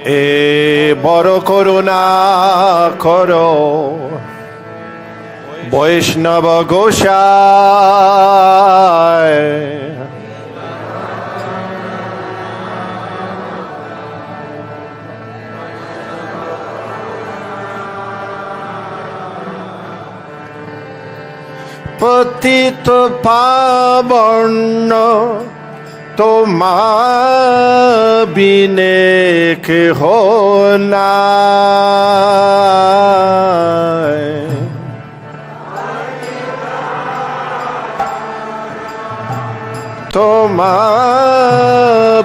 এ বড় করুণা করো বৈষ্ণব গোসাই, পতিত পাবন তোমার বিনে কেহ নাই, তোমার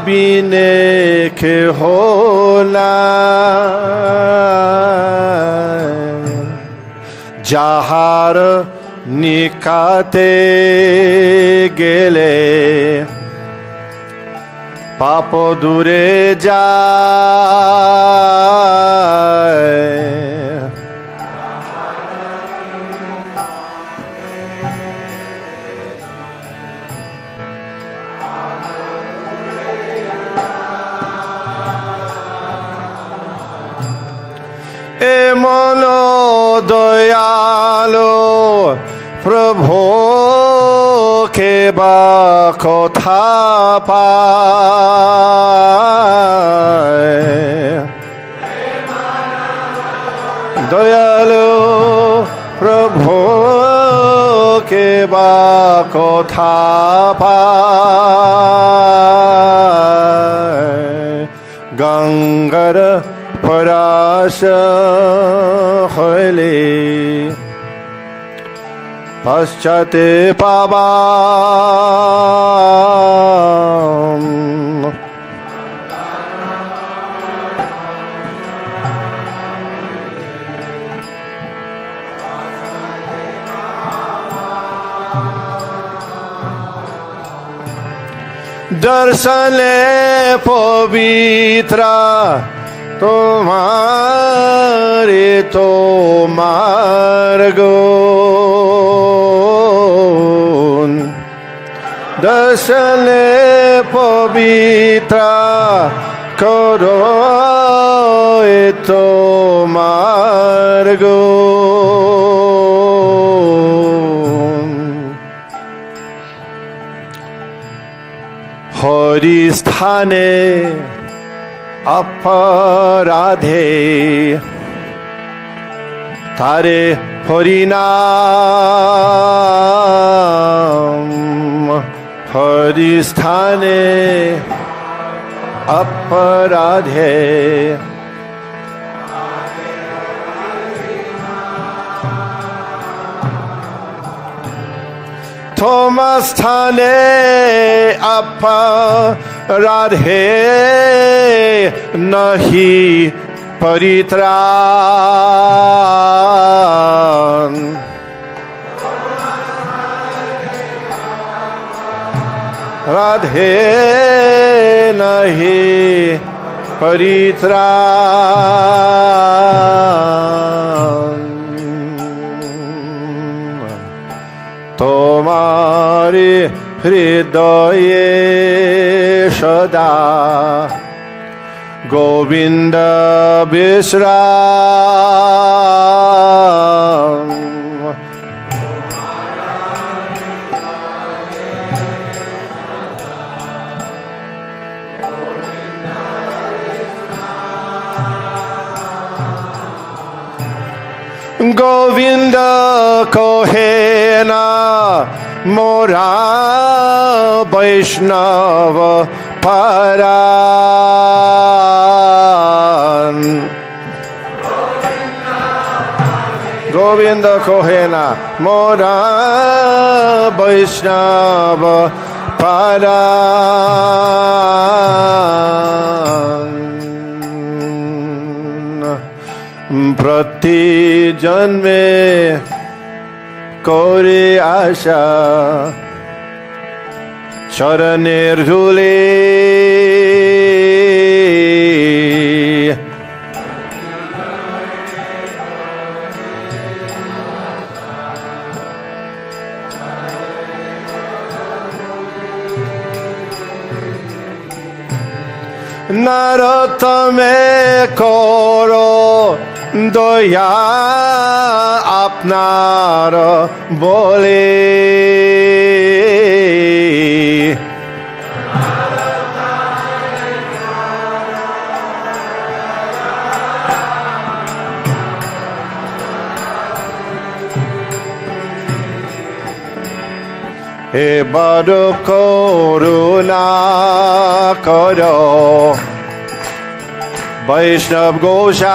বিনে কেহ নাই, যাহার নিকাতে গেলে পাপ দূরে যায়, এমন দয়ালো প্রভু কেবা কথা পায়, দয়ালু প্রভু কেবা কথা পায়, গঙ্গার পরাশ হইলে পশ্চাতে পাবা, দর্শনে পবিত্র তোমারে তোমার গুণ, দর্শনে পবিত্র করো তোমার গুণ, হরি স্থানে অপরাধে তারে হরিনাম, হরি স্থানে অপরাধে তোমার স্থানে अपराधे नहीं परित्राण, राधे नहीं परित्राण, তোমারে হৃদয়ে সদা গোবিন্দ বিশ্রাম, গোবিন্দ কহে না মোরা বৈষ্ণব পরাণ, গোবিন্দ কহে না মোরা বৈষ্ণব পরাণ, প্রতি জন্মে করে আশা চরণের ধুলে আপনার তমে করো দয়া আপনার বলে এবার করুণা করো বৈষ্ণব গোসাই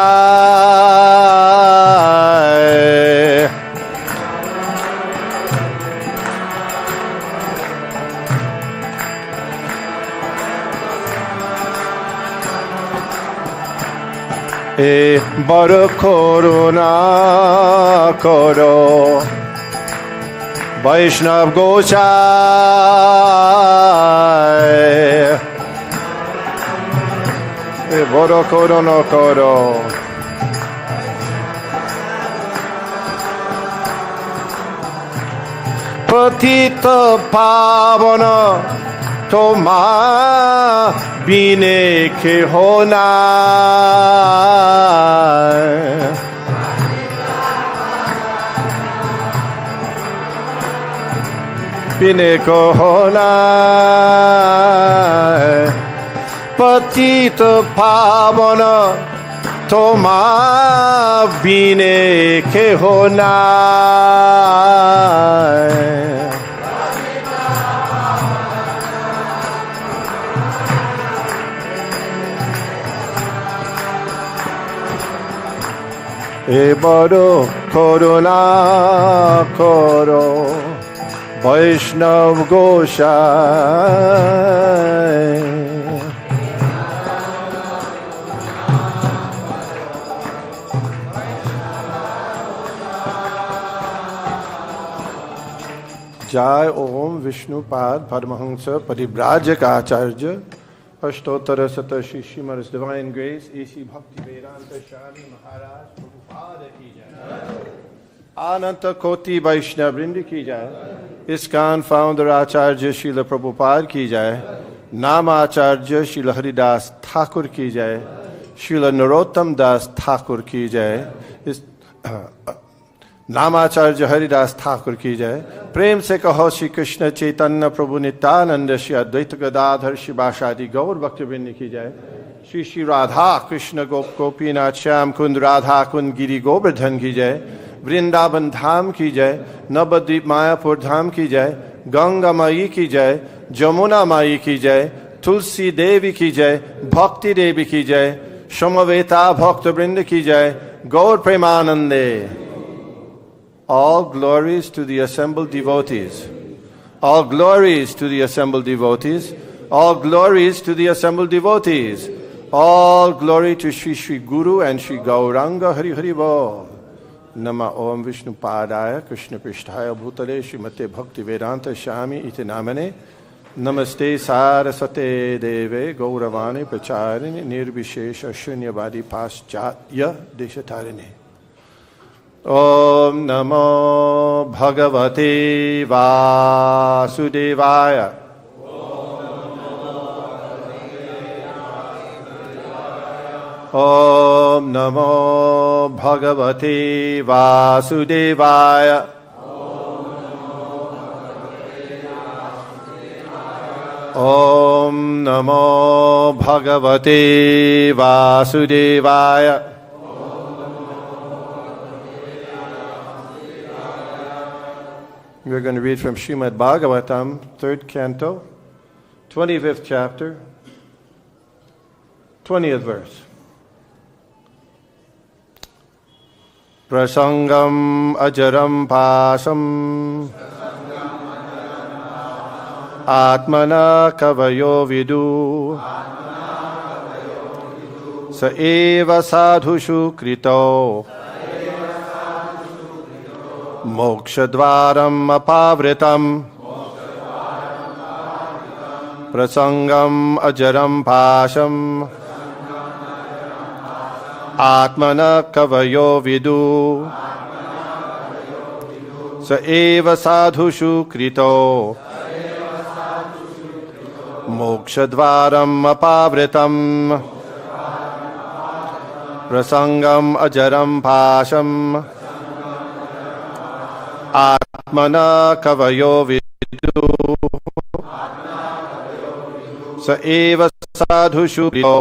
এবার করুণা করো বৈষ্ণব গোসাই বড় করুণা করো পতিত পাবন তোমা বিনে কেহ নাই বিনে কেহ নাই পতিত পাবন তোমা বিনে কেহ নাই এবার করুণা করো বৈষ্ণব গোসাই जय ओम विष्णुपाद परमहंस परिव्राजक आचार्य अष्टोत्तर शत श्रीमद् डिवाइन ग्रेस एसी भक्ति वेदांत स्वामी महाराज प्रभुपाद की जय अनंत कोटि वैष्णव वृंद की जय ISKCON फाउंडर आचार्य श्रील प्रभुपाद की जय नाम आचार्य श्रील हरिदास ठाकुर की जय श्रील नरोत्तम दास ठाकुर की जय नामाचार्य हरिदास ठाकुर की जय प्रेम से कहो श्री कृष्ण चैतन्य प्रभु नित्यानंद श्री अद्वैत गदाधर शिवासादि गौर भक्तवृंद की जय श्री श्री राधा कृष्ण गोपीनाथ श्याम कुंद राधा कुंद गिरी गोवर्धन की जय वृंदावन धाम की जय नवद्वीप मायापुर धाम की जय गंगा माई की जय जमुना माई की जय तुलसी देवी की जय भक्ति देवी की जय समवेता भक्तवृंद की जय गौर प्रेमानंदे All glories to the assembled devotees. All glories to the assembled devotees. All glories to the assembled devotees. All glory to Shri Shri Guru and Shri Gauranga Hari Hari Bol. Nama Om Vishnu Padaya Krishna Pristhaya Bhutale Srimate Bhakti Vedanta Shami Iti Namane Namaste Sarasate Deve Gauravane Pracharini Nirvishesha Shunyavadi Paschatya Deshatarine Om Namo Bhagavate Vasudevaya Om Namo Bhagavate Vasudevaya Om Namo Bhagavate Vasudevaya We're going to read from Srimad Bhagavatam, 3rd canto, 25th chapter, 20th verse. Prasaṅgam ajaram pāśam ātmanaḥ kavayo viduḥ sa eva sādhuṣu kṛto mokṣa-dvāram apāvṛtam prasaṅgam ajaram pāśam ātmanaḥ kavayo viduḥ sa eva sādhuṣu kṛto mokṣa-dvāram apāvṛtam prasaṅgam ajaraṁ pāśam ātmanaḥ kavayo viduḥ sa eva sādhuṣu kṛto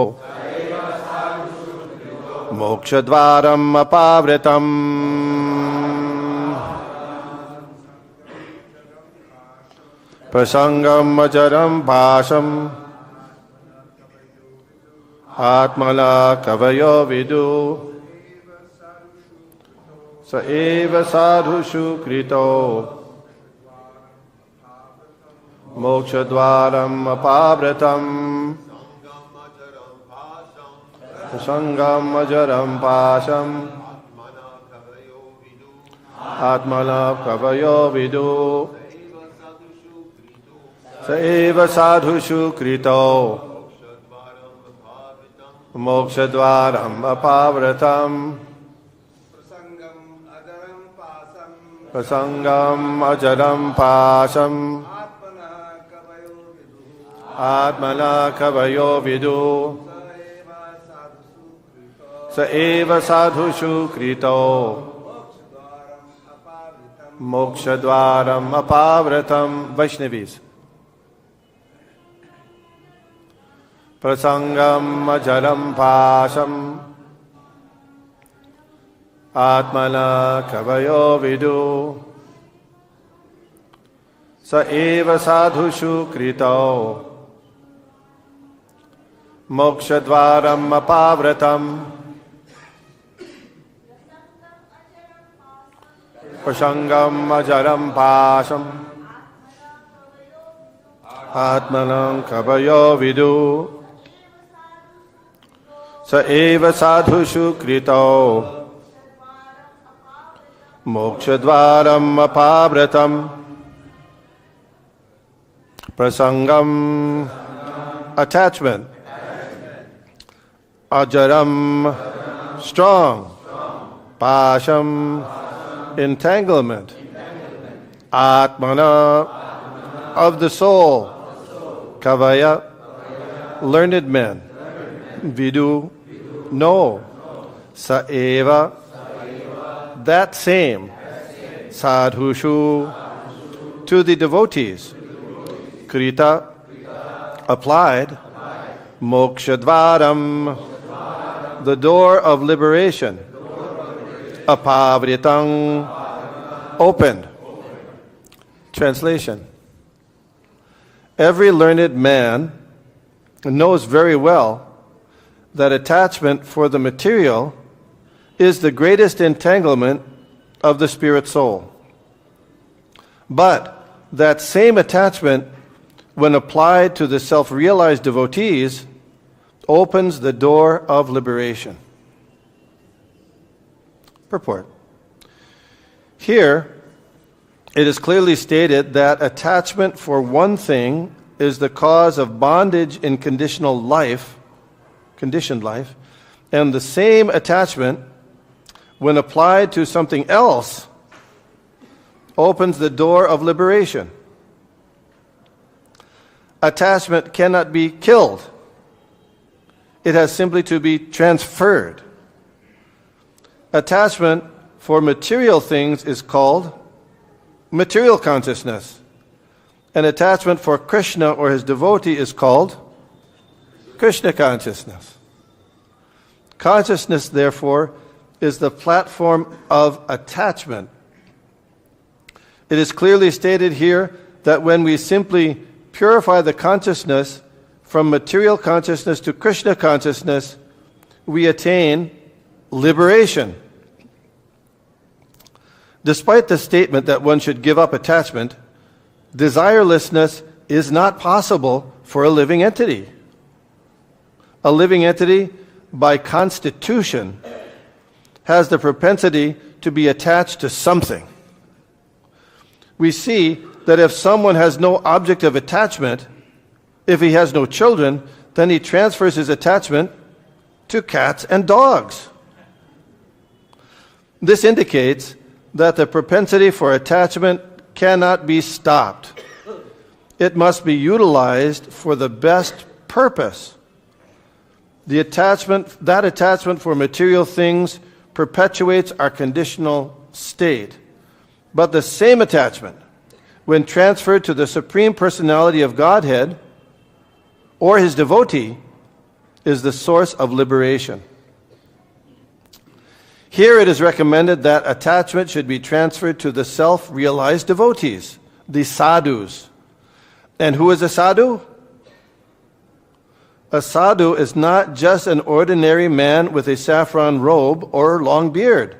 mokṣa-dvāram apāvṛtam prasaṅgam ajaraṁ pāśam ātmanaḥ kavayo viduḥ sa eva sādhuṣu kṛto mokṣa-dvāram apāvṛtam prasaṅgam ajaraṁ pāśam ātmanaḥ kavayo viduḥ sa eva sādhuṣu kṛto mokṣa-dvāram apāvṛtam prasaṅgam ajaraṁ pāśam ātmanaḥ kavayo viduḥ sa eva sādhuṣu kṛto mokṣa-dvāram apāvṛtam. Vaishnavis. prasaṅgam ajaraṁ pāśam ātmanaḥ kavayo viduḥ sa eva sādhuṣu kṛto mokṣa-dvāram apāvṛtam prasaṅgam ajaraṁ pāśam ātmanaḥ kavayo viduḥ sa eva sādhuṣu kṛto mokṣa-dvāram apāvṛtam prasaṅgam attachment, ajaram strong, pāśam entanglement, ātmanaḥ of the soul, kavayaḥ learned men, viduḥ know, sa eva that same, sādhuṣu to the devotees, kṛtaḥ applied, mokṣa-dvāram the door of liberation, apāvṛtam opened. Translation. Every learned man knows very well that attachment for the material is the greatest entanglement of the spirit soul. But that same attachment, when applied to the self-realized devotees, opens the door of liberation. Purport. Here, it is clearly stated that attachment for one thing is the cause of bondage in conditioned life, and the same attachment, when applied to something else, opens the door of liberation. Attachment cannot be killed. It has simply to be transferred. Attachment for material things is called material consciousness. And attachment for Kṛṣṇa or his devotee is called Kṛṣṇa consciousness. Consciousness, therefore, is the platform of attachment. It is clearly stated here that when we simply purify the consciousness from material consciousness to Kṛṣṇa consciousness, we attain liberation. Despite the statement that one should give up attachment, desirelessness is not possible for a living entity. A living entity, by constitution, has the propensity to be attached to something. We see that if someone has no object of attachment, if he has no children, then he transfers his attachment to cats and dogs. This indicates that the propensity for attachment cannot be stopped. It must be utilized for the best purpose. That attachment for material things perpetuates our conditional state. But the same attachment, when transferred to the Supreme Personality of Godhead or his devotee, is the source of liberation. Here it is recommended that attachment should be transferred to the self-realized devotees, the sadhus. And who is a sadhu? A sadhu is not just an ordinary man with a saffron robe or long beard.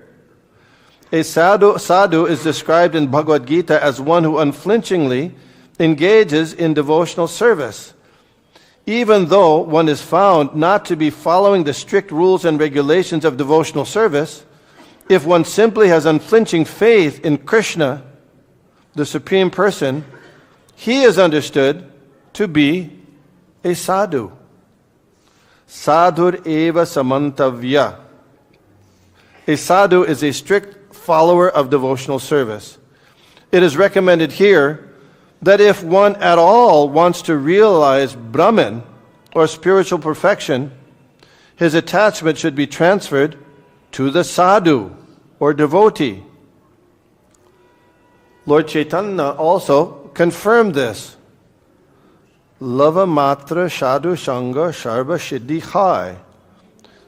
A sadhu is described in Bhagavad Gita as one who unflinchingly engages in devotional service. Even though one is found not to be following the strict rules and regulations of devotional service, if one simply has unflinching faith in Kṛṣṇa, the Supreme Person, he is understood to be a sadhu. Sadhur eva samantavya. A sadhu is a strict follower of devotional service. It is recommended here that if one at all wants to realize Brahman or spiritual perfection, his attachment should be transferred to the sadhu or devotee. Lord Chaitanya also confirmed this. Lava matra sadhu sangha sarva siddhi khai.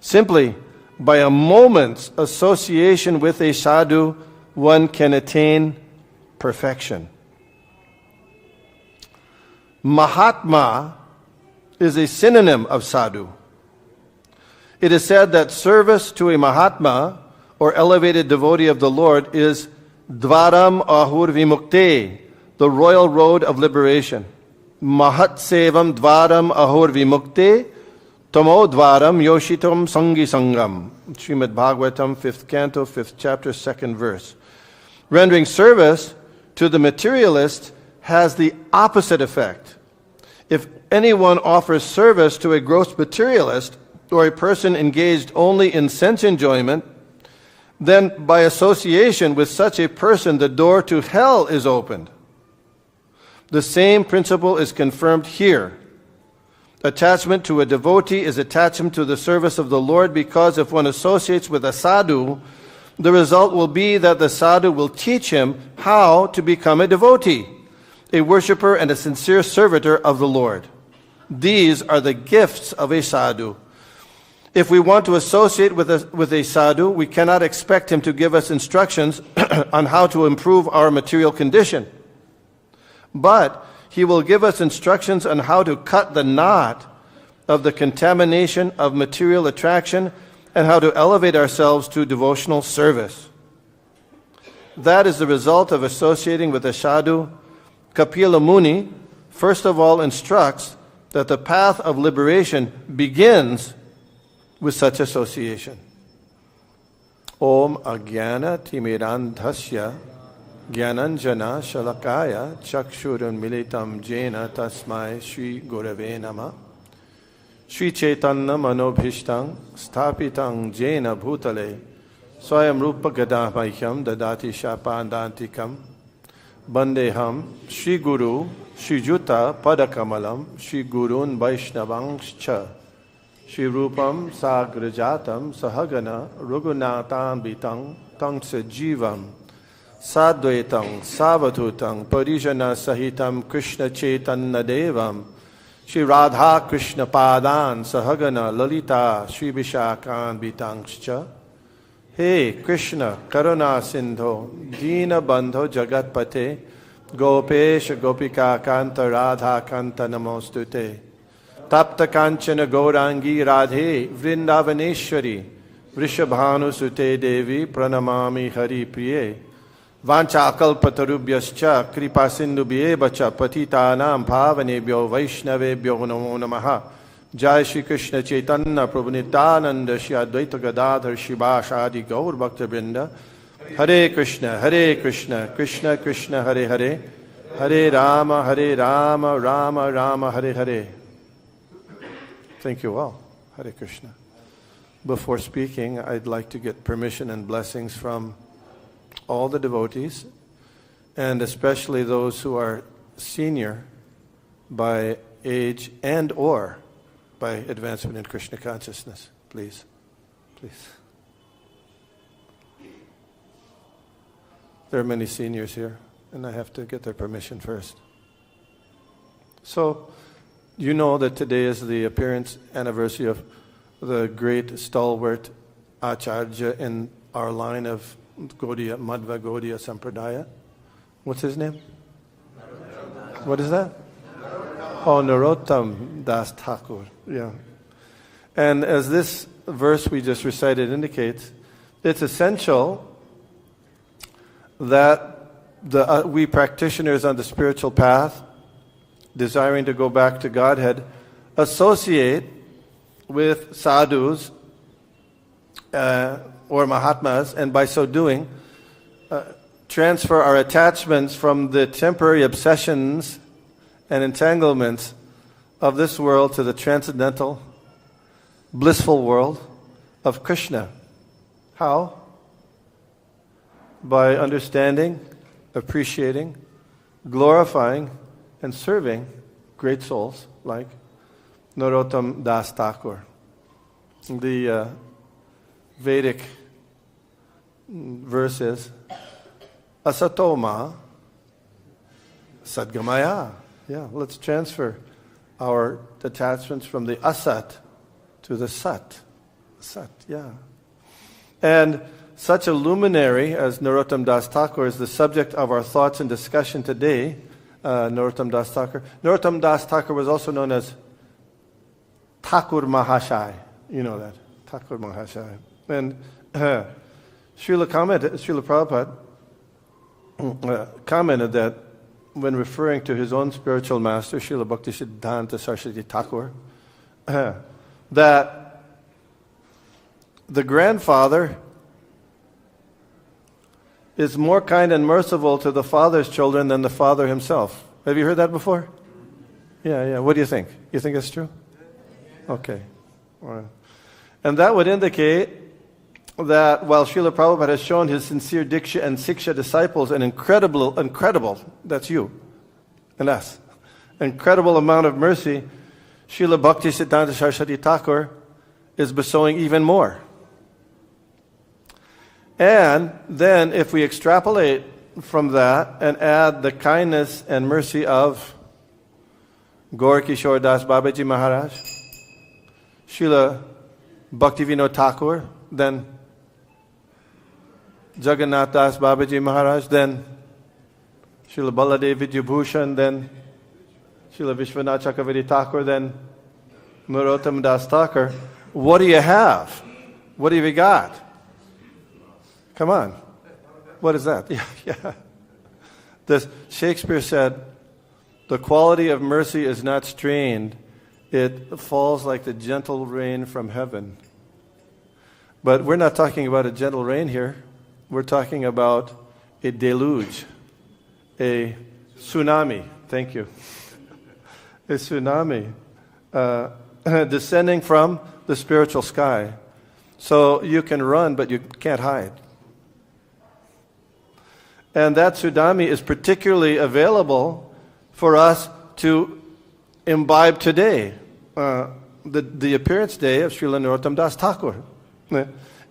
Simply, by a moment's association with a sadhu, one can attain perfection. Mahatma is a synonym of sadhu. It is said that service to a Mahatma or elevated devotee of the Lord is dvaram ahur vimukte, the royal road of liberation. Mahat sevam dvaram ahur vimukte, tamo dvaram yoshitam sangi sangam. Srimad Bhagavatam, 5th canto, 5th chapter, 2nd verse. Rendering service to the materialist has the opposite effect. If anyone offers service to a gross materialist or a person engaged only in sense enjoyment, then by association with such a person, the door to hell is opened. The same principle is confirmed here. Attachment to a devotee is attachment to the service of the Lord, because if one associates with a sadhu, the result will be that the sadhu will teach him how to become a devotee, a worshipper and a sincere servitor of the Lord. These are the gifts of a sadhu. If we want to associate with a sadhu, we cannot expect him to give us instructions on how to improve our material condition. But he will give us instructions on how to cut the knot of the contamination of material attraction and how to elevate ourselves to devotional service. That is the result of associating with a sadhu. Kapila Muni first of all instructs that the path of liberation begins with such association. Om Ajnana Timirandhasya Jnananjana Shalakaya Chakshurun Militam Jena Tasmai Shri Gurave Nama Shri Chaitanya Manobhishtam Stapitang Jena Bhutale Swayam Rupa Gadamahyam Dadati Shapandantikam Bandeham Shri Guru Shri Juta Padakamalam Shri Gurun Vaishnavangscha Shri Rupam Sagrajatam Sahagana Rugunatam Bitang Tang Sajivam Sadvaitam Savadhutam Parijana Sahitam Krishna Chaitanya Devam Shri Radha Krishna Padan Sahagana Lalita Shri Vishakan Bitangscha. Hey Krishna Karuna Sindho Dina Bandho Jagatpate Gopesh Gopika Kanta Radha Kanta Namostute Tapta Kanchana Gaurangi Radhe Vrindavaneshwari Vrishabhanu Sute Devi Pranamami Hari Priye Vanchakalpatarubhyascha Kripasindubhyevacha Patitanam Bhavanebhyo Vaishnavebhyo Namo Namaha. Jai Shri Krishna Chaitanya Prabhu Nityananda Shri Advaita Gadadhar Shivāsadi Gaur Bhakta Vrinda. Hare Krishna, Krishna Krishna, Hare Hare, Hare Rama, Rama Rama, Hare Hare. Thank you all. Hare Krishna. Before speaking, I'd like to get permission and blessings from all the devotees, and especially those who are senior by age and or by advancement in Kṛṣṇa consciousness. Please. Please. There are many seniors here, and I have to get their permission first. So, you know that today is the appearance anniversary of the great stalwart acharya in our line of Gaudiya, Madhva Gaudiya Sampradaya. What's his name? What is that? Oh, Narottam Das Thakur. Yeah. And as this verse we just recited indicates, it's essential that we practitioners on the spiritual path, desiring to go back to Godhead, associate with sadhus or mahatmas, and by so doing, transfer our attachments from the temporary obsessions and entanglements of this world to the transcendental, blissful world of Kṛṣṇa. How? By understanding, appreciating, glorifying, and serving great souls like Narottam Das Thakur. The Vedic verse is Asatoma Sadgamaya. Yeah, let's transfer our attachments from the asat to the sat. Sat, yeah. And such a luminary as Narottam Das Thakur is the subject of our thoughts and discussion today. Narottam Das Thakur. Narottam Das Thakur was also known as Thakur Mahashai. You know that. Thakur Mahashai. And Srila Prabhupada commented that when referring to his own spiritual master, Srila Bhaktisiddhanta Saraswati Thakur, that the grandfather is more kind and merciful to the father's children than the father himself. Have you heard that before? Yeah. What do you think? You think that's true? Okay. All right. And that would indicate that while Srila Prabhupada has shown his sincere Diksha and Siksha disciples an incredible, that's you and us, incredible amount of mercy, Srila Bhaktisiddhanta Saraswati Thakur is bestowing even more. And then if we extrapolate from that and add the kindness and mercy of Gaur Kishore Das Babaji Maharaj, Srila Bhaktivinoda Thakur, then Jagannath Das Babaji Maharaj, then Srila Baladev Vidyabhushan, then Srila Vishwanath Chakravarti Thakur, then Narottam Das Thakur. What do you have? What have you got? Come on. What is that? Yeah. Shakespeare said, the quality of mercy is not strained. It falls like the gentle rain from heaven. But we're not talking about a gentle rain here. We're talking about a deluge, a tsunami. Thank you. A tsunami descending from the spiritual sky. So you can run, but you can't hide. And that tsunami is particularly available for us to imbibe today, the appearance day of Srila Narottam Das Thakur.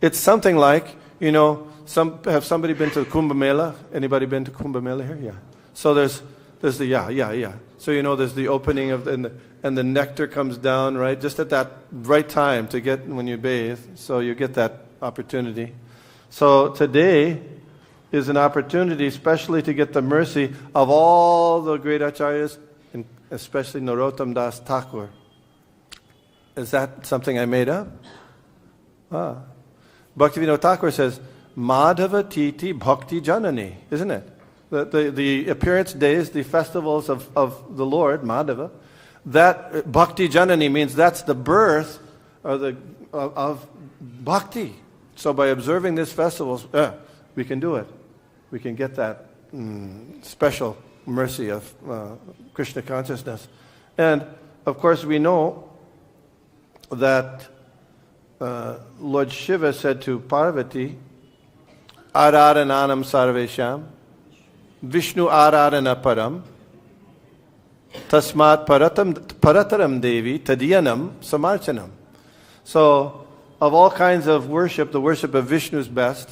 It's something like, have somebody been to Kumbh Mela? Anybody been to Kumbh Mela here? Yeah. So there's the yeah. So there's the opening of and the nectar comes down right just at that right time to get when you bathe. So you get that opportunity. So today is an opportunity, especially to get the mercy of all the great acharyas, and especially Narottam Das Thakur. Is that something I made up? Bhaktivinoda Thakur says, Madhava Titi Bhakti Janani, isn't it? The appearance days, the festivals of the Lord, Madhava, that Bhakti Janani means that's the birth of Bhakti. So by observing these festivals, we can do it. We can get that special mercy of Kṛṣṇa consciousness. And of course we know that Lord Shiva said to Parvati, Ararananam sarvesham, Vishnu aradana param, Tasmat parataram devi tadiyanam samarchanam. So, of all kinds of worship, the worship of Vishnu is best.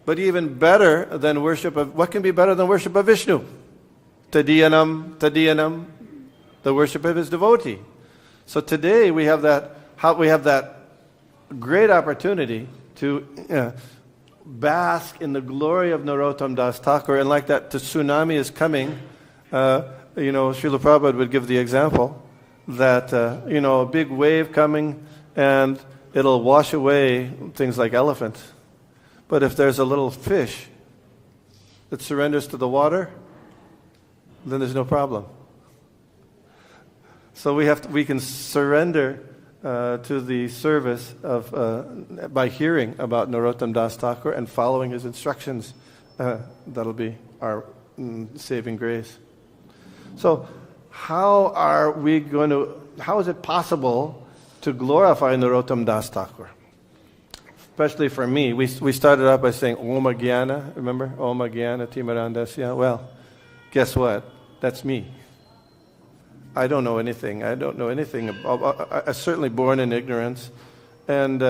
But even better than worship of, what can be better than worship of Vishnu? Tadiyanam, the worship of his devotee. So today we have that great opportunity to bask in the glory of Narottam Das Thakur, and like that, the tsunami is coming. Srila Prabhupada would give the example that a big wave coming and it'll wash away things like elephants. But if there's a little fish that surrenders to the water, then there's no problem. So we can surrender to the service of by hearing about Narottam Das Thakur and following his instructions. That'll be our saving grace. So, how is it possible to glorify Narottam Das Thakur? Especially for me, we started out by saying Om Jnana, remember? Om Jnana Timirandasya. Well, guess what? That's me. I don't know anything. I'm certainly born in ignorance. And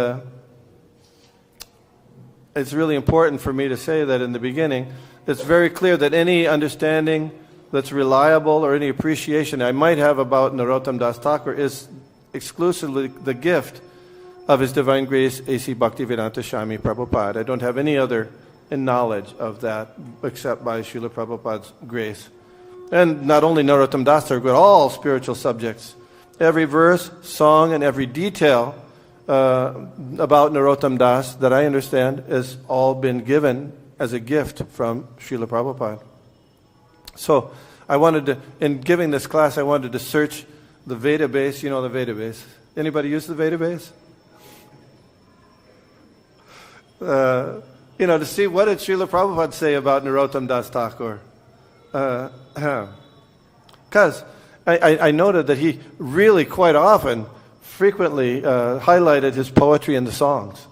it's really important for me to say that in the beginning, it's very clear that any understanding that's reliable or any appreciation I might have about Narottam Das Thakur is exclusively the gift of His Divine Grace A.C. Bhaktivedanta Swami Prabhupada. I don't have any other knowledge of that except by Srila Prabhupada's grace. And not only Narottam Das Thakur, but all spiritual subjects. Every verse, song, and every detail about Narottam Das that I understand has all been given as a gift from Srila Prabhupada. So in giving this class, I wanted to search the Veda base. You know the Veda base. Anybody use the Veda base? To see what did Srila Prabhupada say about Narottam Das Thakur. Because I noted that he really quite often, frequently highlighted his poetry in the songs,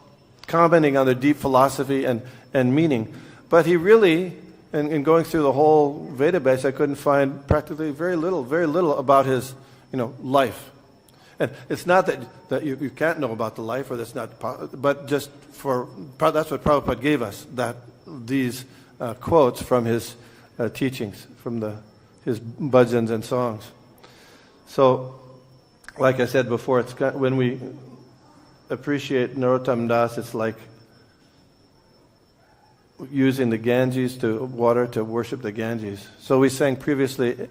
commenting on their deep philosophy and meaning. But he really, in going through the whole Veda base, I couldn't find practically very little about his life. And it's not that you can't know about the life, or that's not, but just that's what Prabhupada gave us, these quotes from his teachings, from his bhajans and songs. So, like I said before, when we appreciate Narottam Das, it's like using the Ganges water to worship the Ganges. So we sang previously,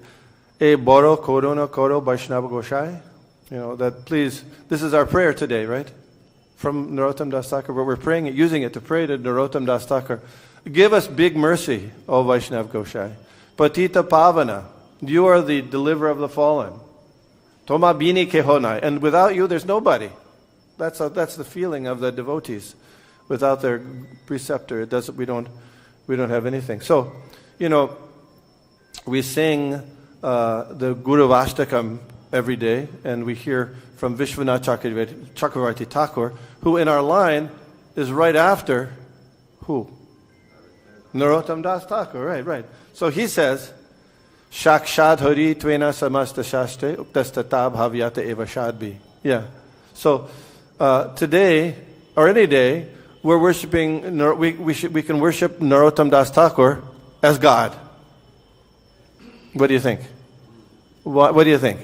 E Boro Korona Koro Vaishnava Goshai. That please, this is our prayer today, right? From Narottam Das Thakur, where we're praying it, using it to pray to Narottam Das Thakur. Give us big mercy, O Vaishnav Goshai. Patita Pavana, you are the deliverer of the fallen. Toma Bini Kehonai, and without you, there's nobody. That's the feeling of the devotees. Without their preceptor, we don't have anything. So, we sing the Guru Vastakam every day, and we hear from Vishwanath Chakravarti Thakur, who in our line is right after who? Narottam Das Thakur, right. So he says, Shakshad Hari Tvena Samasta Shastre Uktastata Bhavyata Eva Shadbi. Yeah. So today, or any day, we're worshiping, we can worship Narottam Das Thakur as God. What do you think? What do you think?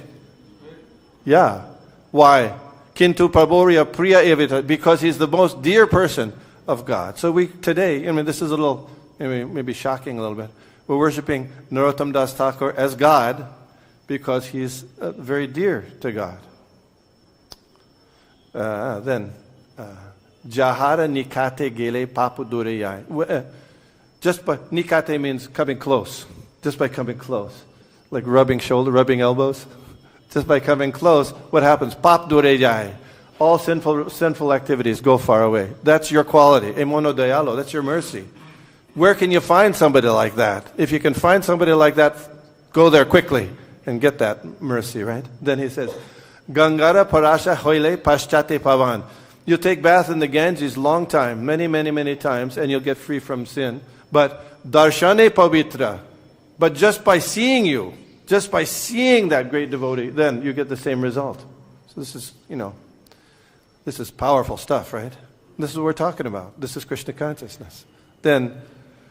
Yeah. Why? Kintu Prabhurya Priya Evita, because he's the most dear person of God. So today, this is a little, maybe shocking a little bit. We're worshiping Narottam Das Thakur as God because he's very dear to God. Then, Jahara Nikate Gele Papu Dureyai. Just by, Nikate means coming close. Just by coming close. Like rubbing shoulder, rubbing elbows. Just by coming close, what happens? Pap durejai. All sinful activities go far away. That's your quality. Emono dayalo. That's your mercy. Where can you find somebody like that? If you can find somebody like that, go there quickly and get that mercy, right? Then he says, Gangara parasha hoile paschate pavan. You take bath in the Ganges long time, many times, and you'll get free from sin. But darshane pavitra. But just by seeing you, Just by seeing that great devotee, then you get the same result. So this is, this is powerful stuff, right? This is what we're talking about. This is Krishna consciousness. Then,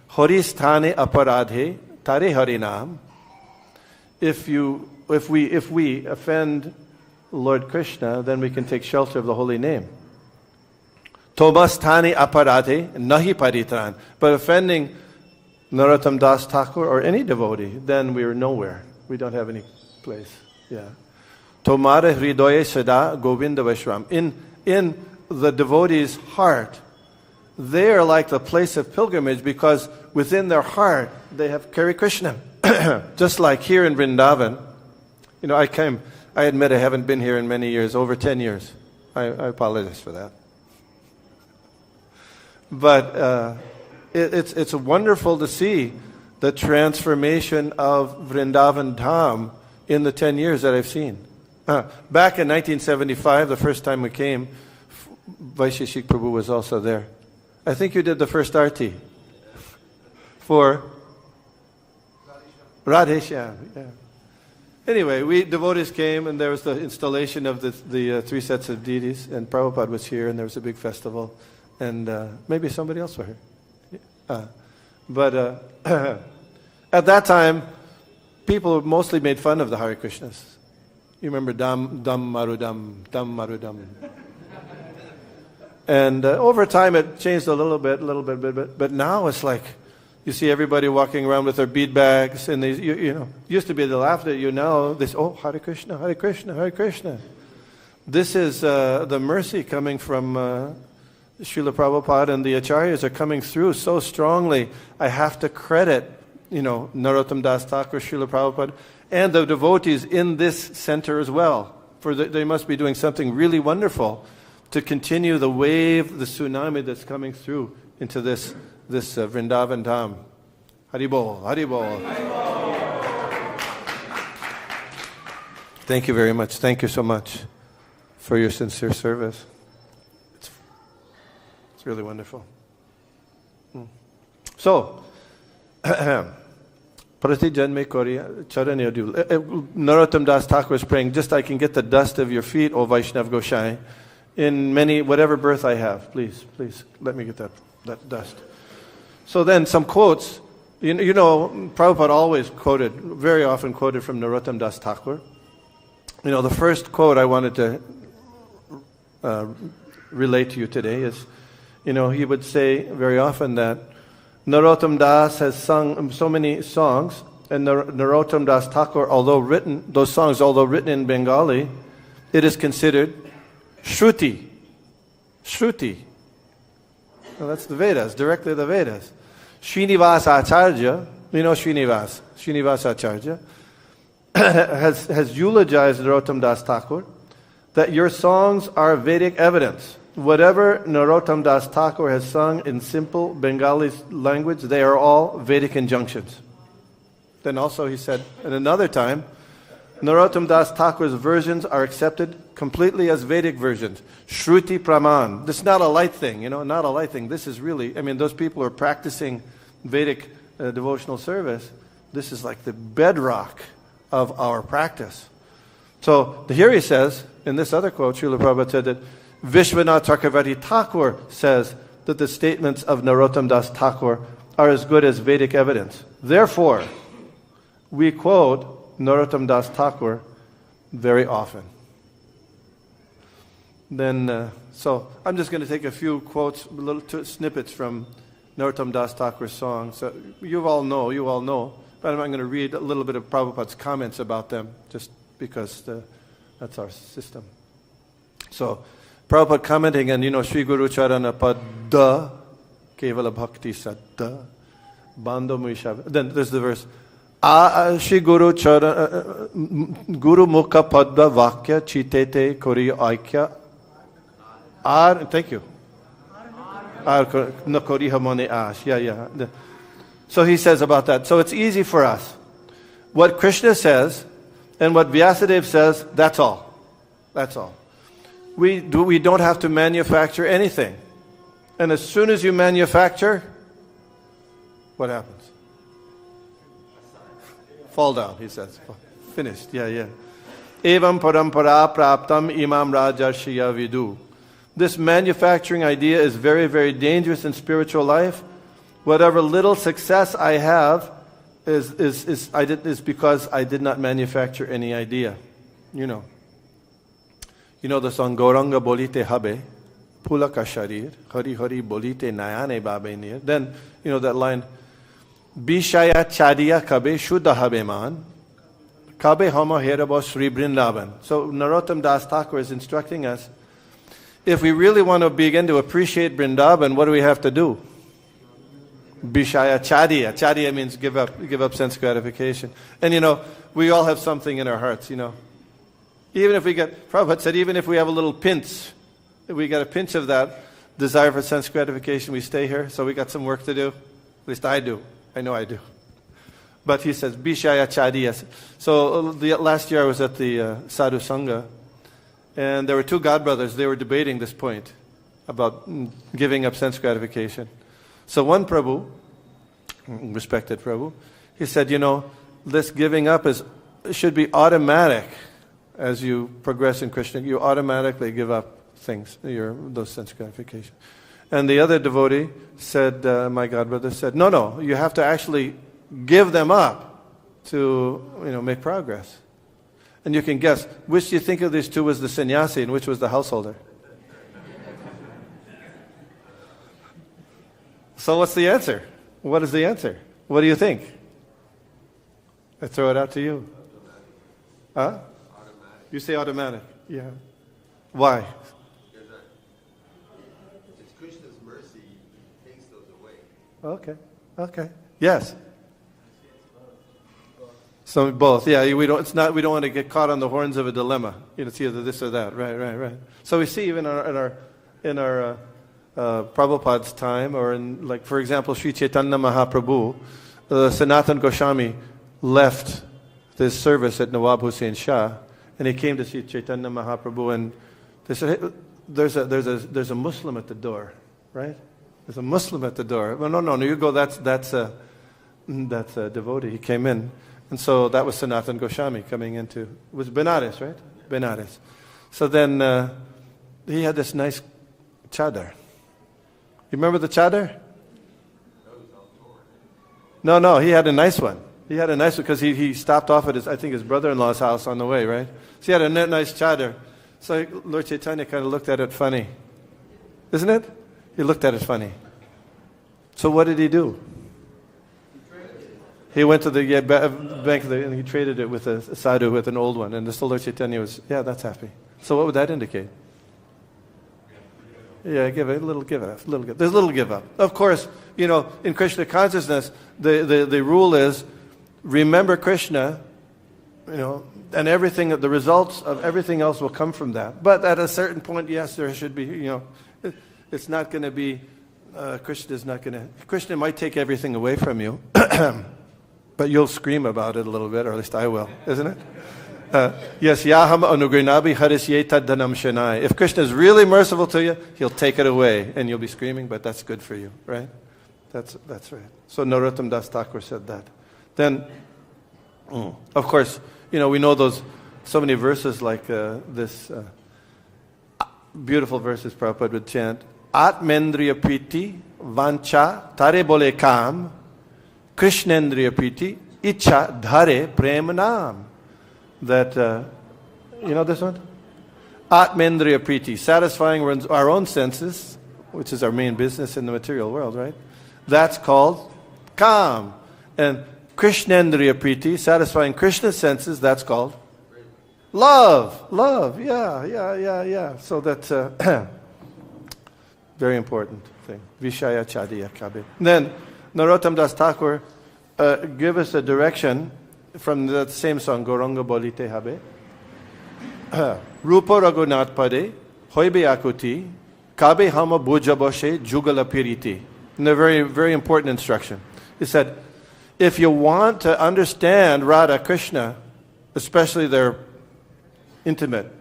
Horisthane aparadhe tare harinam. If we offend Lord Krishna, then we can take shelter of the holy name. Tomasthane aparadhe nahi paritran. But offending Narottam Das Thakur or any devotee, then we are nowhere. We don't have any place. Yeah. Tomare hridoye sada govinda vashram. In the devotee's heart, they are like the place of pilgrimage because within their heart they have carry Krishna. Just like here in Vrindavan, I admit I haven't been here in many years, over 10 years. I apologize for that. But it's wonderful to see the transformation of Vrindavan Dham in the 10 years that I've seen. Back in 1975, the first time we came, Vaisheshik Prabhu was also there. I think you did the first arti for Radheshyam. Yeah. Anyway, we devotees came and there was the installation of the three sets of deities, and Prabhupada was here and there was a big festival, and maybe somebody else was here. But at that time, people mostly made fun of the Hare Krishnas. You remember Dam Marudam. And over time it changed a little bit, but now it's like you see everybody walking around with their bead bags, and they, used to be they laughed at you. Now they say, "Oh, Hare Krishna, Hare Krishna, Hare Krishna." This is the mercy coming from Srila Prabhupada, and the acharyas are coming through so strongly. I have to credit, Narottam Das Thakur, Srila Prabhupada, and the devotees in this center as well. For they must be doing something really wonderful to continue the wave, the tsunami that's coming through into this Vrindavan Dham. Haribol, Haribol. Thank you very much. Thank you so much for your sincere service. It's really wonderful. So, Prati Janme Kori Charanyadu. Narottam Das Thakur is praying, just I can get the dust of your feet, O Vaishnav Goshai, in whatever birth I have. Please, let me get that dust. So then some quotes. Prabhupada always very often quoted from Narottam Das Thakur. The first quote I wanted to relate to you today is, he would say very often that Narottam Das has sung so many songs, and Narottam Das Thakur, although written in Bengali, it is considered Shruti. Well, that's the Vedas, directly the Vedas. Srinivasa Acharya, Srinivasa Acharya, has eulogized Narottam Das Thakur that your songs are Vedic evidence. Whatever Narottam Das Thakur has sung in simple Bengali language, they are all Vedic injunctions. Then also he said at another time, Narottam Das Thakur's versions are accepted completely as Vedic versions. Shruti Praman. This is not a light thing, not a light thing. This is really, those people who are practicing Vedic devotional service. This is like the bedrock of our practice. So here he says, in this other quote, Srila Prabhupada said that Vishwanath Chakravarti Thakur says that the statements of Narottam Das Thakur are as good as Vedic evidence. Therefore, we quote Narottam Das Thakur very often. Then, so I'm just going to take a few quotes, little snippets from Narottam Das Thakur's songs. So you all know, but I'm going to read a little bit of Prabhupada's comments about them, just because that's our system. So, Prabhupada commenting on, Sri Guru Charana Padda, Kevala Bhakti Sadda, Bandho Muisha. Then there's the verse, Shri Guru Charana, Guru Mukha Padda Vakya Chitete Kori Aikya. Thank you. Nakori Hamone Ash. Yeah. So he says about that. So it's easy for us. What Krishna says and what Vyasadeva says, that's all. That's all. We don't have to manufacture anything. And as soon as you manufacture, what happens? Fall down, he says. finished. Yeah. Evam parampara praptam imam rajarshya viduḥ. This manufacturing idea is very, very dangerous in spiritual life. Whatever little success I have is because I did not manufacture any idea. You know the song Gauranga Bolite Habe, Pulaka Sharir, Hari Hari Bolite Nayane Babe Nir. Then, that line, Bishaya Chadiya Kabe Shuddha Habe Man, Kabe Hama Herabo Sri Vrindavan. So Narottam Das Thakur is instructing us, if we really want to begin to appreciate Vrindavan, what do we have to do? Bishaya Chadiya. Chadiya means give up sense gratification. And we all have something in our hearts, Even if Prabhupada said, even if we have a little pinch, we got a pinch of that desire for sense gratification, we stay here, so we got some work to do. At least I do. I know I do. But he says, Bishaya Chadiya. So last year I was at the Sādhuṣu, and there were two godbrothers. They were debating this point about giving up sense gratification. So one Prabhu, respected Prabhu, he said, this giving up should be automatic. As you progress in Kṛṣṇa, you automatically give up things, those sense gratification. And the other devotee said, my godbrother said, no, you have to actually give them up to, make progress. And you can guess, which do you think of these two was the sannyasi and which was the householder? So what's the answer? What is the answer? What do you think? I throw it out to you. Huh? You say automatic. Yeah. Why? Because it's Krishna's mercy takes those away. Okay. Yes. So both. Yeah. We don't want to get caught on the horns of a dilemma. It's either this or that. Right. So we see even in our Prabhupada's time, or in, like, for example, Sri Chaitanya Mahaprabhu, Sanatana Goswami left this service at Nawab Hussain Shah, and he came to see Chaitanya Mahaprabhu, and they said, hey, there's a Muslim at the door, right? There's a Muslim at the door. Well, no, you go. That's a devotee. He came in, and so that was Sanatana Goswami coming into. It was Benares, right? Benares. So then he had this nice chadar. You remember the chadar? No, he had a nice one. He had a nice one because he stopped off at his brother-in-law's house on the way, right? So he had a nice chadar. So Lord Chaitanya kind of looked at it funny. Isn't it? He looked at it funny. So what did he do? He went to the bank and he traded it with a sadhu, with an old one. And the Lord Chaitanya was, that's happy. So what would that indicate? Yeah, give up. There's a little give up. Of course, in Kṛṣṇa consciousness, the rule is, remember Kṛṣṇa, and everything, the results of everything else will come from that. But at a certain point, yes, there should be, it's not going to be, Kṛṣṇa might take everything away from you, but you'll scream about it a little bit, or at least I will, isn't it? Yes, Yaham anugrinabi harisyeta dhanam shanai. If Kṛṣṇa is really merciful to you, he'll take it away, and you'll be screaming, but that's good for you, right? That's right. So Narottam Das Thakur said that. Then, of course, we know so many verses like this, beautiful verses Prabhupada would chant. Atmendriya priti, vancha, tare bole kam, Krishnendriya priti, icha dhare prem nam. That, this one? Atmendriya priti, satisfying our own senses, which is our main business in the material world, right? That's called kam. And Krishnendriya priti, satisfying Krishna's senses, that's called love. Yeah. So that's a very important thing. Vishaya chadiya kabe. Then Narottam Das Thakur give us a direction from that same song, Gauranga Bolite Habe. Rupa Raghunath Pade, Hoibe Akuti, Kabe Hama Bujaboshe, Jugala Piriti. And a very, very important instruction. He said, if you want to understand Radha Krishna, especially their intimate,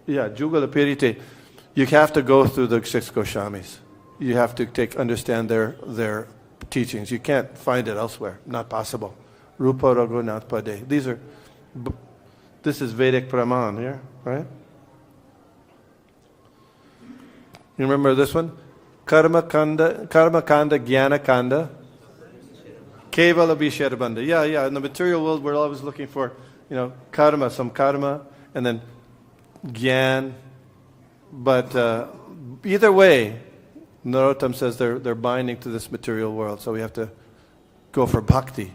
Jugala Piriti, you have to go through the 6 Goswamis. You have to understand their teachings. You can't find it elsewhere. Not possible. Rupa Raghunath Pade. These are This is Vedic Praman here, right? You remember this one? Karma Kanda, Jnana Kanda, Kevala Bishadabandha. Yeah. In the material world, we're always looking for, karma, some karma, and then Gyan. But either way, Narottam says they're binding to this material world, so we have to go for bhakti.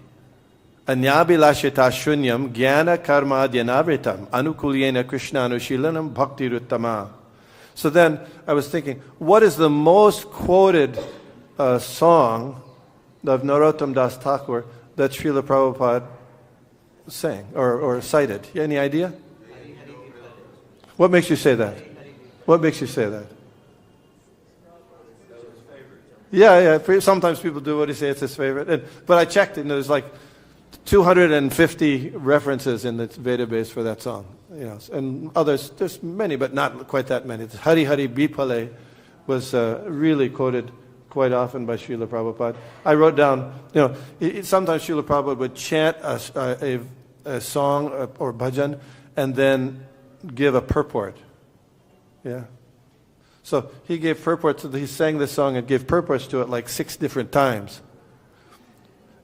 Anyabhilashita shunyam jnana karma dhyanavritam anukulyena Kṛṣṇa anushilanam bhakti ruttama. So then I was thinking, what is the most quoted song of Narottam Das Thakur that Srila Prabhupada sang or cited? Any idea? What makes you say that? What makes you say that? Yeah. Sometimes people do what he say it's his favorite. But I checked it, and there's like 250 references in the database for that song. And others, there's many, but not quite that many. Hari Hari Bipale was really quoted quite often by Srila Prabhupada. I wrote down, sometimes Srila Prabhupada would chant a song or bhajan and then give a purport. Yeah. So he gave purports, he sang this song and gave purports to it like 6 different times.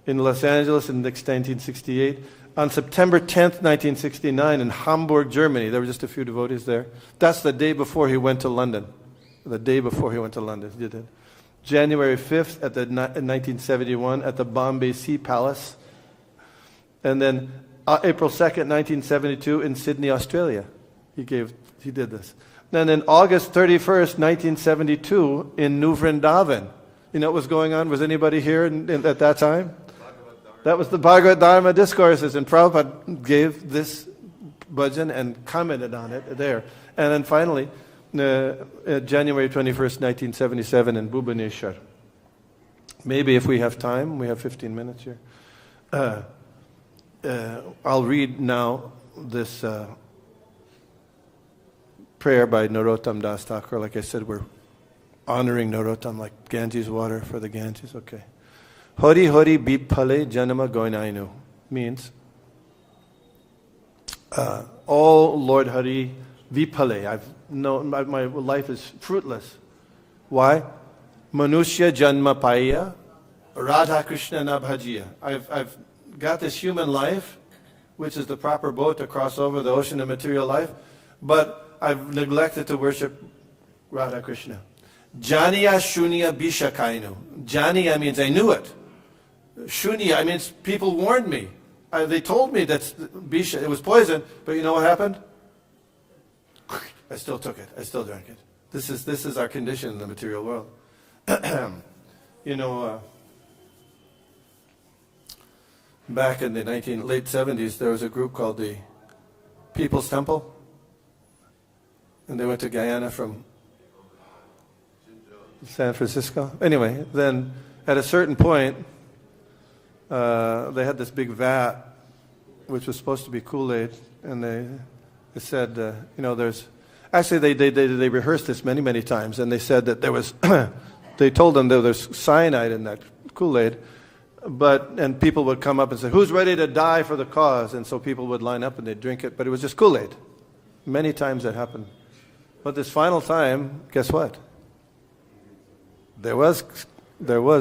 In Los Angeles in 1968. On September 10th, 1969, in Hamburg, Germany, there were just a few devotees there. That's the day before he went to London. The day before he went to London, he did it. January 5th, in 1971, at the Bombay Sea Palace. And then April 2nd, 1972, in Sydney, Australia. He did this. And then August 31st, 1972, in New Vrindavan. You know what was going on? Was anybody here at that time? That was the Bhagavad-dharma discourses, and Prabhupada gave this bhajan and commented on it there. And then finally, January 21st, 1977 in Bhubaneswar. Maybe if we have time, we have 15 minutes here. I'll read now this prayer by Narottam Das Thakur. Like I said, we're honoring Narottam like Ganges water for the Ganges. Okay. Hari Hari Bipale Janama Goinainu means, oh Lord Hari Vipale, my life is fruitless. Why? Manushya Janma Paya Radha Kṛṣṇa na bhajiya. I've got this human life, which is the proper boat to cross over the ocean of material life, but I've neglected to worship Radha Kṛṣṇa. Janiya Shunya Bishakainu. Janiya means I knew it. Shunya means people warned me. They told me that Bisha, it was poison, but you know what happened? I still took it. I still drank it. This is our condition in the material world. Back in the late 70s, there was a group called the People's Temple, and they went to Guyana from San Francisco. Anyway, then at a certain point, they had this big vat, which was supposed to be Kool-Aid, and they said, there's... Actually, they rehearsed this many, many times, and they said that there was... they told them that there's cyanide in that Kool-Aid, and people would come up and say, who's ready to die for the cause? And so people would line up and they'd drink it, but it was just Kool-Aid. Many times that happened. But this final time, guess what? There was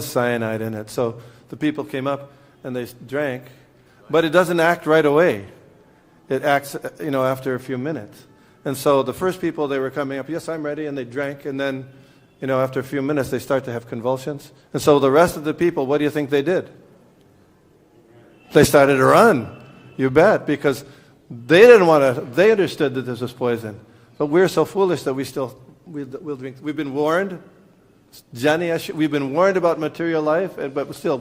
cyanide in it. So the people came up and they drank, but it doesn't act right away. It acts, after a few minutes. And so the first people, they were coming up, yes, I'm ready, and they drank, and then, after a few minutes, they start to have convulsions. And so the rest of the people, what do you think they did? They started to run. You bet, because they didn't want to, they understood that this was poison. But we're so foolish that we'll drink. We've been warned. We've been warned about material life, but still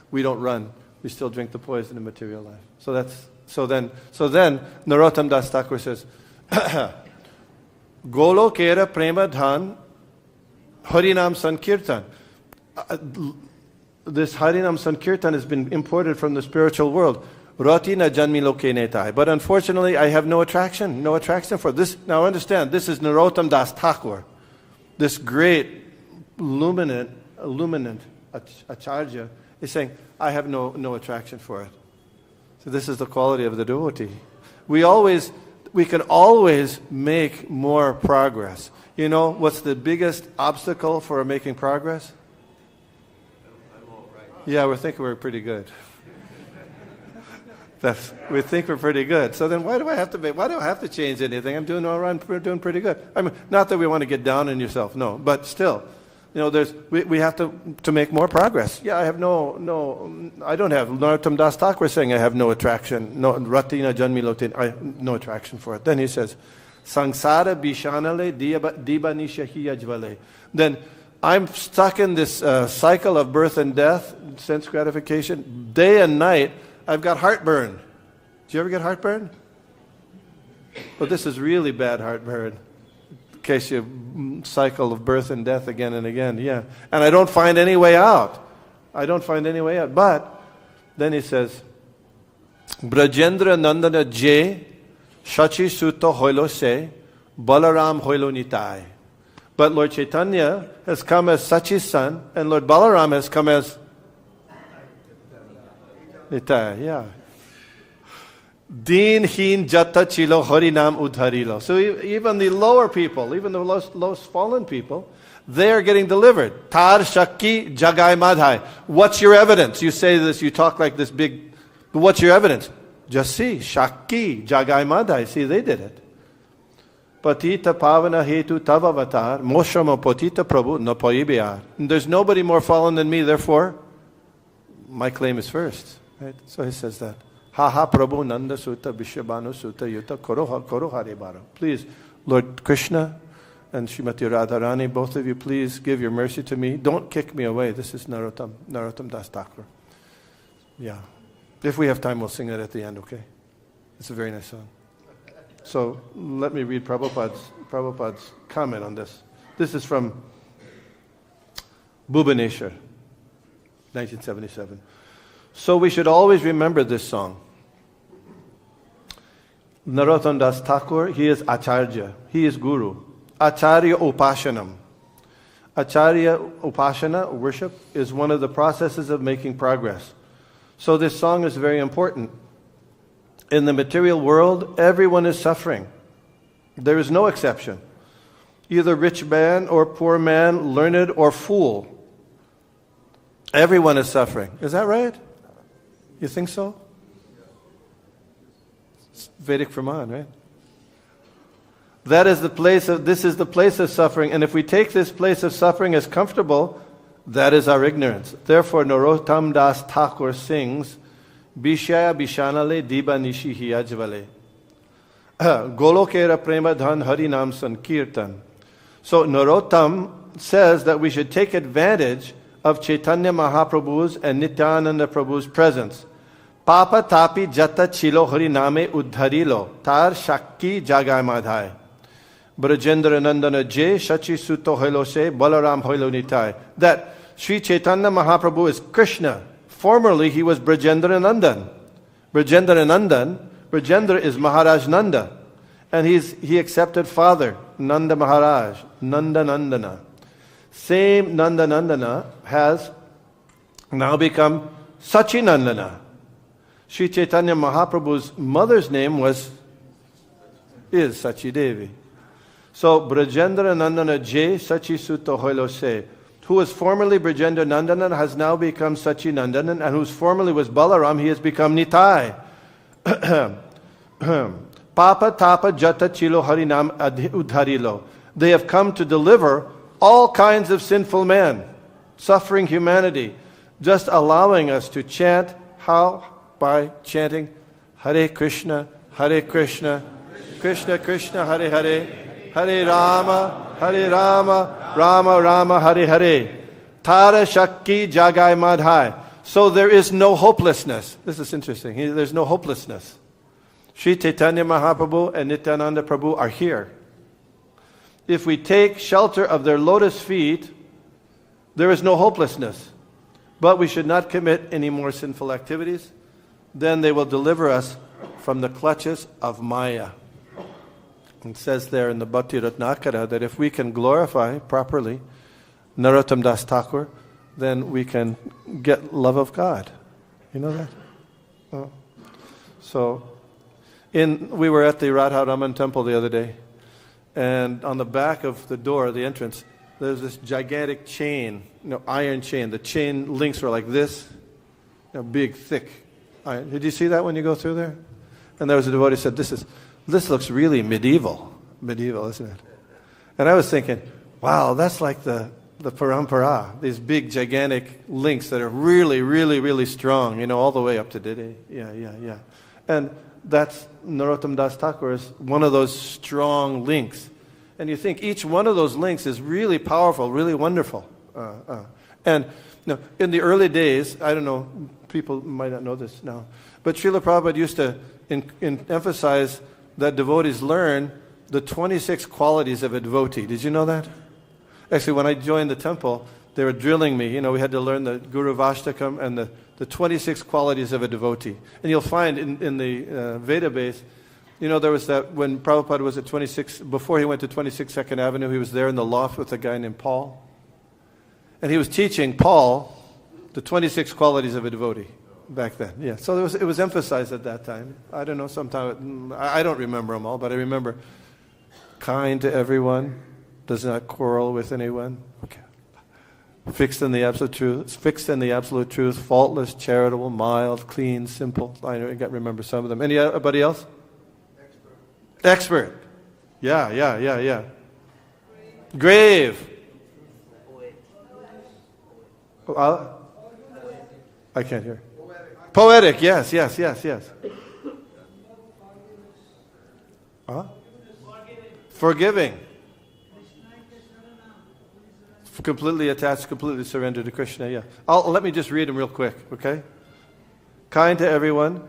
we don't run. We still drink the poison in material life. So then Narottam Das Thakur says, Golo Kera Prema Dhan Harinam Sankirtan. This Harinam Sankirtan has been imported from the spiritual world. Rati na janmi loke netai. But unfortunately, I have no attraction for this. Now understand, this is Narottam Das Thakur, this great illuminant acharya is saying, I have no attraction for it. So this is the quality of the devotee. we can always make more progress. You know what's the biggest obstacle for making progress? I'm all right. Yeah, we're thinking we're pretty good. We think we're pretty good. So then why do I have to change anything? I'm doing all right. We're doing pretty good. I mean, not that we want to get down on yourself, no. But still, you know, we have to make more progress. Yeah, I have I don't have. Narottam Das Thakur saying I have no attraction. No, Ratina Janmi Lotin, no attraction for it. Then he says, Sangsara Bishanale Dibanisha Hiyajvale. Then I'm stuck in this cycle of birth and death, sense gratification, day and night. I've got heartburn. Do you ever get heartburn? Well, this is really bad heartburn. In case you cycle of birth and death again and again, yeah. And I don't find any way out. But then he says, Brajendra Nandana J, Shachi Sutta Hoilo Se, Balaram Hoilo Nitai. But Lord Chaitanya has come as Sachi's son, and Lord Balaram has come as Nitai, yeah. Deen heen jata chilo harinam udharilo. So even the lower people, even the lowest fallen people, they are getting delivered. Tar shakki jagai madhai. What's your evidence? You say this, you talk like this big, but what's your evidence? Just see, shakki jagai madhai. See, they did it. Patita pavana hetu tavavatar moshama potita prabhu no poibiyar. There's nobody more fallen than me, therefore my claim is first. Right? So he says that. Ha ha Prabhu Nanda Sutta Vishabhanu Sutta Yuta Koro Hare Baro. Please, Lord Kṛṣṇa and Srimati Radharani, both of you, please give your mercy to me. Don't kick me away. This is Narottam Das Thakur. Yeah. If we have time, we'll sing it at the end, okay? It's a very nice song. So let me read Prabhupada's comment on this. This is from Bhubaneswar, 1977. So we should always remember this song. Narottam Das Thakur, he is Acharya, he is Guru. Acharya Upashanam. Acharya Upasana, worship, is one of the processes of making progress. So this song is very important. In the material world, everyone is suffering. There is no exception. Either rich man or poor man, learned or fool. Everyone is suffering. Is that right? You think so? It's Vedic Praman, right? This is the place of suffering, and if we take this place of suffering as comfortable, that is our ignorance. Therefore, Narottam Das Thakur sings, Bishaya Bishanale Diba Nishi Hiyajvale. Golokera Prema Dhan Harinam Sankirtan. So Narottam says that we should take advantage of Chaitanya Mahaprabhu's and Nityananda Prabhu's presence. Papa tapi jata chilo hariname uddharilo tar shakki jagai madhai. Brajendra Nandana J Shachi Sutta Hoilo Se Balaram Hoilo Nitai. That Sri Chaitanya Mahaprabhu is Kṛṣṇa. Formerly he was Brajendra Nandan. Brajendra is Maharaj Nanda. And he accepted father, Nanda Maharaj, Nanda Nandana. Same Nanda Nandana has now become Sachinandana. Sri Chaitanya Mahaprabhu's mother's name is Sachi Devi. So Brajendra Nandana J Sachi Sutta Hoilo Se, who was formerly Brajendra Nandana, has now become Sachi Nandanan, and whose formerly was Balaram, he has become Nitai. Papa Tapa Jata Chilo Harinam Udharilo. They have come to deliver all kinds of sinful men, suffering humanity, just allowing us to chant. How? By chanting Hare Krishna, Krishna Krishna, Hare Hare, Hare Rama, Rama Rama, Hare Hare. Tara Shakti Jagai Madhai. So there is no hopelessness. This is interesting. There's no hopelessness. Sri Chaitanya Mahaprabhu and Nityananda Prabhu are here. If we take shelter of their lotus feet, there is no hopelessness. But we should not commit any more sinful activities. Then they will deliver us from the clutches of Maya. It says there in the Bhakti Ratnakara that if we can glorify properly Narottam Das Thakur, then we can get love of God. You know that? Oh. So, We were at the Radha-raman temple the other day, and on the back of the door, the entrance, there's this gigantic chain, iron chain. The chain links were like this, big, thick iron. Did you see that when you go through there? And there was a devotee who said, this looks really medieval, isn't it? And I was thinking, wow, that's like the parampara, these big, gigantic links that are really, really, really strong, all the way up to Dede. Yeah. And that's Narottam Das Thakur is one of those strong links. And you think each one of those links is really powerful, really wonderful. And in the early days, I don't know, people might not know this now, but Srila Prabhupada used to emphasize that devotees learn the 26 qualities of a devotee. Did you know that? Actually, when I joined the temple, they were drilling me. We had to learn the Guru Vashtakam and the 26 qualities of a devotee. And you'll find in the Veda base, there was that when Prabhupada was at 26, before he went to 26 2nd Avenue, he was there in the loft with a guy named Paul. And he was teaching Paul the 26 qualities of a devotee back then. Yeah, so it was emphasized at that time. I don't know, sometime, I don't remember them all, but I remember kind to everyone, does not quarrel with anyone. Okay. Fixed in the absolute truth, faultless, charitable, mild, clean, simple. I remember some of them. Anybody else? Expert. Yeah. Grave. I can't hear. Poetic. Yes. Forgiving. Completely attached, completely surrendered to Kṛṣṇa, yeah. Let me just read them real quick, okay? Kind to everyone,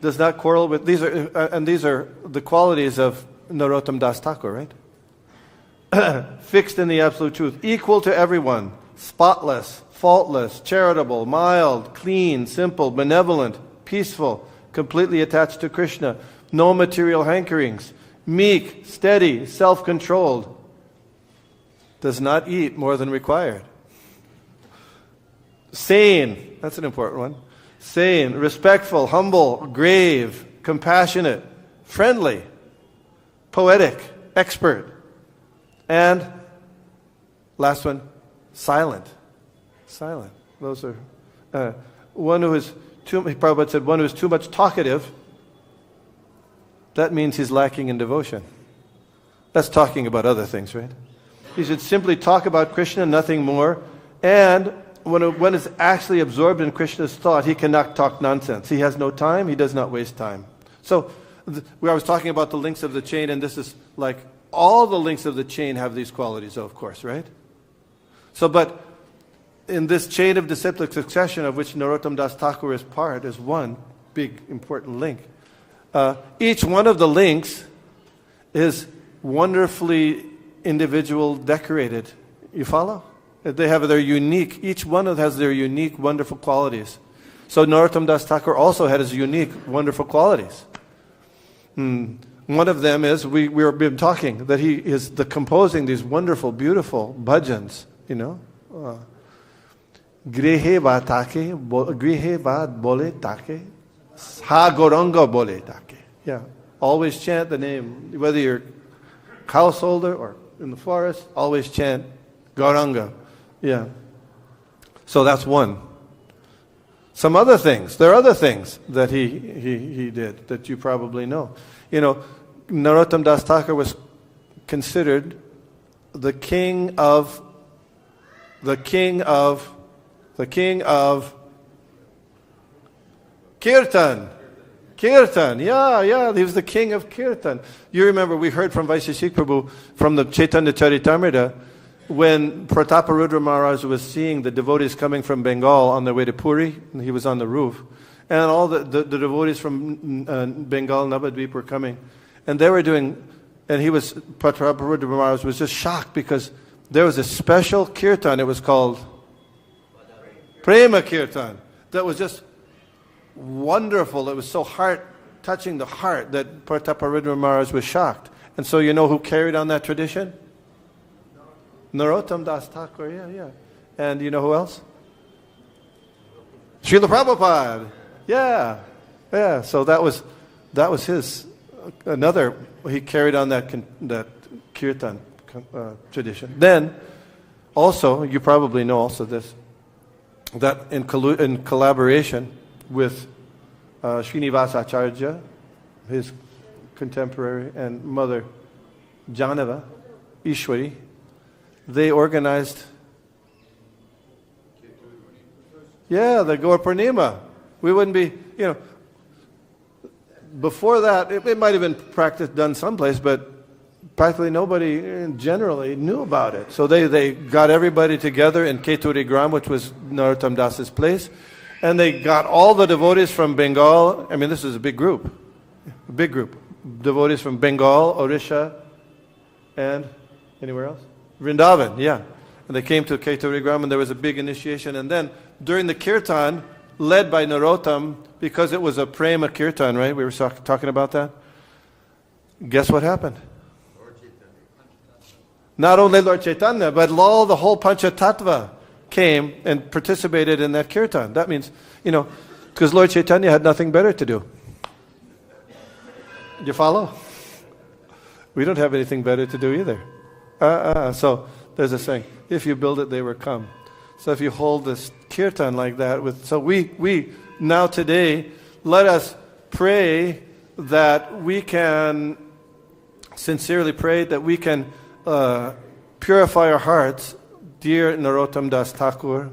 does not quarrel with, these are the qualities of Narottam Das Thakur, right? Fixed in the absolute truth, equal to everyone, spotless, faultless, charitable, mild, clean, simple, benevolent, peaceful, completely attached to Kṛṣṇa, no material hankerings, meek, steady, self-controlled, does not eat more than required. Sane, that's an important one. Sane, respectful, humble, grave, compassionate, friendly, poetic, expert. And last one, silent. Silent. Those are one who is Prabhupada said, one who is too much talkative, that means he's lacking in devotion. That's talking about other things, right? He should simply talk about Kṛṣṇa, nothing more. And when one is actually absorbed in Krishna's thought, he cannot talk nonsense. He has no time. He does not waste time. So I was talking about the links of the chain, and this is like all the links of the chain have these qualities, of course, right? So, but in this chain of disciplic succession of which Narottam Das Thakur is part, is one big important link. Each one of the links is wonderfully individual, decorated. You follow? They have their unique, each one has their unique, wonderful qualities. So Narottam Das Thakur also had his unique, wonderful qualities. One of them is, we've been talking, that he is composing these wonderful, beautiful bhajans, Grihe vad bole take, ha goranga bole take. Yeah, always chant the name, whether you're householder or in the forest, always chant Gauranga. Yeah. So that's one. Some other things. There are other things that he did that you probably know. Narottam Das Thakur was considered the king of Kirtan. Kirtan, yeah, he was the king of Kirtan. You remember we heard from Vaisheshik Prabhu from the Chaitanya Charitamrita when Prataparudra Maharaj was seeing the devotees coming from Bengal on their way to Puri, and he was on the roof, and all the devotees from Bengal, Navadvip were coming, and they were doing, and Prataparudra Maharaj was just shocked because there was a special Kirtan, it was called Prema Kirtan, that was just wonderful. It was so touching the heart that Prataparudra Maharaj was shocked. And so you know who carried on that tradition? Narottam Das Thakur, yeah. And you know who else? Srila Prabhupada. Yeah. So that was his he carried on that kirtan tradition. Then, also, you probably know also this, that in collaboration with Srinivasa Acharya, his contemporary, and Mother Janava, Ishwari, they organized, the Gaur Purnima. We wouldn't be, before that, it might have been practiced, done someplace, but practically nobody generally knew about it. So they got everybody together in Keturigram, which was Narottam Das's place, and they got all the devotees from Bengal. I mean, this is a big group. Devotees from Bengal, Orissa, and anywhere else? Vrindavan, yeah. And they came to Keturigram, and there was a big initiation. And then during the kirtan, led by Narottam, because it was a prema kirtan, right? We were talking about that. Guess what happened? Not only Lord Chaitanya, but all the whole Panchatattva came and participated in that kirtan. That means, because Lord Chaitanya had nothing better to do. You follow? We don't have anything better to do either. So there's a saying, if you build it, they will come. So if you hold this kirtan like that, so we now today, let us pray that we can, sincerely pray that we can purify our hearts. Dear Narottam Das Thakur,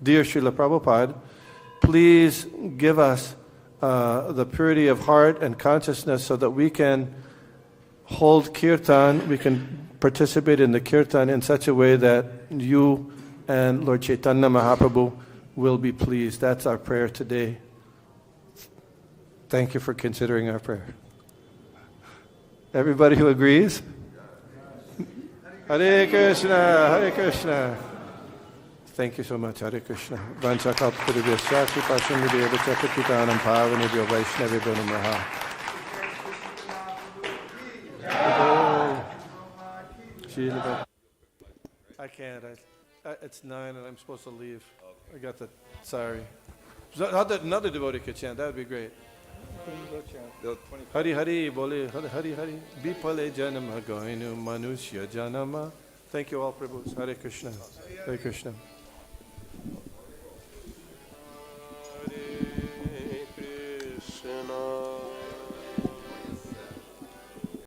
dear Srila Prabhupada, please give us the purity of heart and consciousness so that we can hold kirtan, we can participate in the kirtan in such a way that you and Lord Chaitanya Mahaprabhu will be pleased. That's our prayer today. Thank you for considering our prayer. Everybody who agrees? Hare Krishna, Hare Krishna. Thank you so much, Hare Krishna. Vanchakalpatarubhyascha kṛpaśṇabhyo patitānaṁ pāvanebhyo vaishnavebhyo namaha. I can't. It's 9 and I'm supposed to leave. I got the, sorry. Another devotee could chant. That would be great. Hari Hari Bole Hari Hari Bipale Janama Goinu Manushya Janama. Thank you all, Prabhus. Hare Krishna. Hare Krishna.